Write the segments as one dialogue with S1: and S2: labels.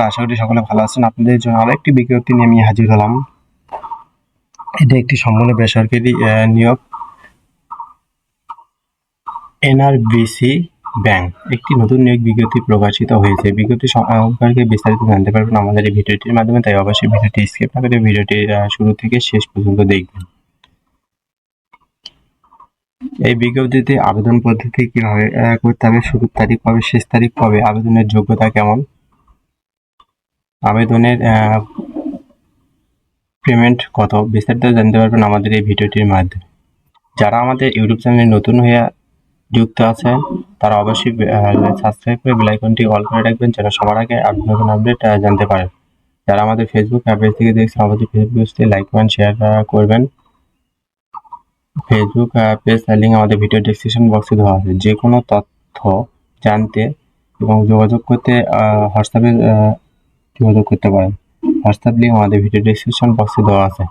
S1: আশা করি সকলে ভালো আছেন। আপনাদের জন্য আরেকটি বিজ্ঞপ্তি নিয়ে আমি হাজির হলাম। এটা একটি সম্পূর্ণ বেসরকারি নিয়োগ। এনআরবিসি ব্যাংক একটি নতুন নিয়োগ বিজ্ঞপ্তি প্রকাশিত হয়েছে। বিজ্ঞপ্তি সম্পর্কে বিস্তারিত জানতে পারবেন আমাদের এই ভিডিওটির মাধ্যমে, তাই অবশ্যই ভিডিওটি স্কিপ না করে ভিডিওটি শুরু থেকে শেষ পর্যন্ত দেখবেন। এই বিজ্ঞপ্তিতে আবেদন পদ্ধতি কিভাবে করতে হবে, শুরুর তারিখ কবে, শেষ তারিখ কবে, আবেদনের যোগ্যতা কেমন, আবেদনের পেমেন্ট কত, বিস্তারিত জানতে পারবেন আমাদের এই ভিডিওটির মাধ্যমে। যারা আমাদের ইউটিউব চ্যানেলে নতুন হয়ে যুক্ত আছেন তারা অবশ্যই সাবস্ক্রাইব করে বেল আইকনটি অল করে রাখবেন, যেন সবার আগে নতুন আপডেট জানতে পারেন। যারা আমাদের ফেসবুক পেজ থেকে দেখছেন অবশ্যই ফেসবুক পেজটি লাইক কমেন্ট শেয়ার করবেন। ফেসবুক পেজ লিঙ্ক আমাদের ভিডিও ডেসক্রিপশন বক্সে দেওয়া আছে। যে কোনো তথ্য জানতে এবং যোগাযোগ করতে হোয়াটসঅ্যাপে যোগাযোগ করতে পারেন। হোয়াটসঅ্যাপ লিঙ্ক আমাদের ভিডিও ডেসক্রিপশন বক্সে দেওয়া আছে।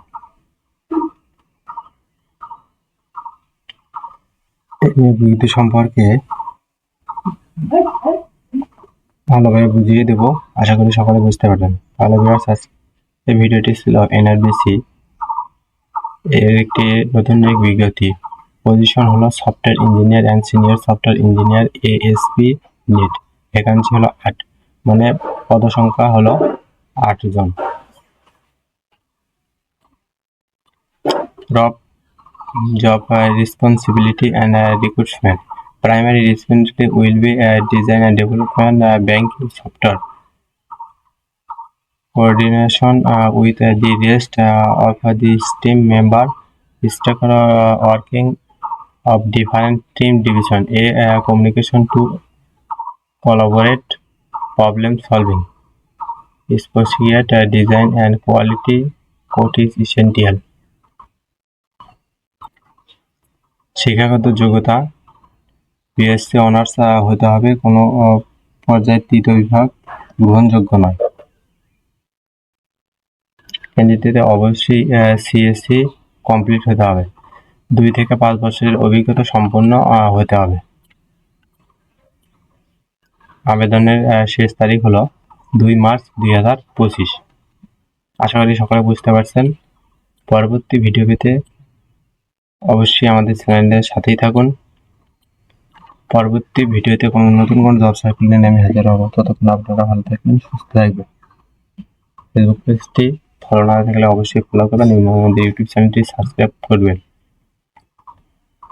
S1: বিজ্ঞপ্তি সম্পর্কে ভালোভাবে বুঝিয়ে দেবো, আশা করি সকলে বুঝতে পারবেন। তাহলে এই ভিডিওটি ছিল এনআরবিসি এর একটি নতুন নিয়োগ বিজ্ঞপ্তি। পজিশন হলো software engineer and senior software engineer ASP net. Vacancy হলো 8, মানে পদসংখ্যা হলো 8 জন। Job responsibility and recruitment. Primary responsibility will be design and development banking software, coordination with the rest of the team member, structure working of different team division, communication to collaborate, problem solving, associate design and quality code is essential. শিক্ষাগত যোগ্যতা BSc honours হতে হবে, কোনো পর্যায়ে তৃতীয় বিভাগ গ্রহণযোগ্য নয়। ক্যান্ডিডেটদের অবশ্যই সিএসসি কমপ্লিট হতে হবে, 2 থেকে 5 বছরের অভিজ্ঞতা সম্পন্ন হতে হবে। আবেদনের শেষ তারিখ হলো 2 মার্চ 2025। আশা করি সকলে বুঝতে পারছেন। পরবর্তী ভিডিও পেতে অবশ্যই আমাদের চ্যানেলের সাথেই থাকুন। পরবর্তী ভিডিওতে কোনো নতুন কোনো জব সার্কুল নিয়ে আমি হাজির হব। ততক্ষণ আপনারা ভালো থাকবেন, সুস্থ থাকবেন। ফেসবুক পেজটি ফলো না থাকলে অবশ্যই ফলো করবেন এবং আমাদের ইউটিউব চ্যানেলটি সাবস্ক্রাইব করবেন।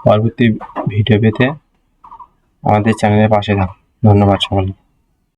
S1: পরবর্তী ভিডিও পেতে আমাদের চ্যানেলের পাশে থাকুন। ধন্যবাদ সকলকে।